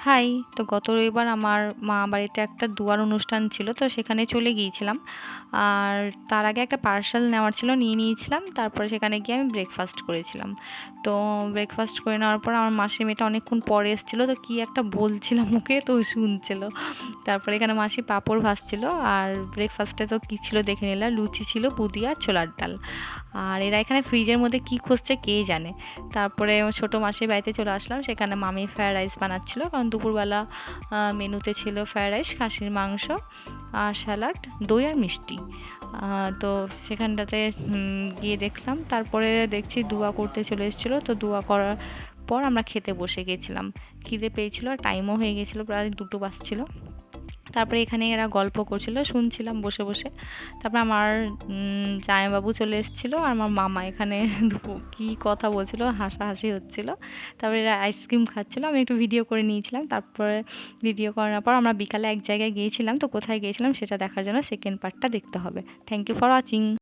High! তো গত রবিবার আমার মামাবাড়িতে একটা দুয়ার অনুষ্ঠান ছিল, তো সেখানে চলে গিয়েছিলাম। আর তার আগে একটা পার্সেল নেওয়ার ছিল, নিয়ে নিয়েছিলাম। তারপরে সেখানে গিয়ে আমি ব্রেকফাস্ট করেছিলাম। তো ব্রেকফাস্ট করে নেওয়ার পর আমার মাসির মেয়েটা অনেকক্ষণ পরে এসেছিল, তো কী একটা বলছিলাম ওকে, তো ও শুনছিল। তারপরে এখানে মাসি পাঁপড় ভাজছিল। আর ব্রেকফাস্টে তো কী ছিল দেখে নিলাম, লুচি ছিল, পুদি আর ছোলার ডাল। আর এরা এখানে ফ্রিজের মধ্যে কী খুঁজছে কে জানে। তারপরে ছোটো মাসির বাড়িতে চলে আসলাম, সেখানে মামি ফ্রায়েড রাইস বানাচ্ছিল, কারণ দুপুরবেলা মেনুতে ছিল ফ্রায়েড রাইস, খাসির মাংস আর স্যালাড, দই আর মিষ্টি। তো সেখানটাতে গিয়ে দেখলাম, তারপরে দেখছি দুয়া করতে চলে এসেছিলো, তো দুয়া করার পর আমরা খেতে বসে গেছিলাম। খিদে পেয়েছিল আর টাইমও হয়ে গেছিলো, প্রায় 2টো বাজছিল। তারপরে এখানে এরা গল্প করছিল, শুনছিলাম বসে বসে। তারপর আমার জামাইবাবু চলে এসেছিলো আর আমার মামা এখানে কী কথা বলছিল, হাসাহাসি হচ্ছিল। তারপরে এরা আইসক্রিম খাচ্ছিল, আমি একটু ভিডিও করে নিয়েছিলাম। তারপরে ভিডিও করার পর আমরা বিকালে এক জায়গায় গিয়েছিলাম, তো কোথায় গিয়েছিলাম সেটা দেখার জন্য সেকেন্ড পার্টটা দেখতে হবে। Thank you for watching.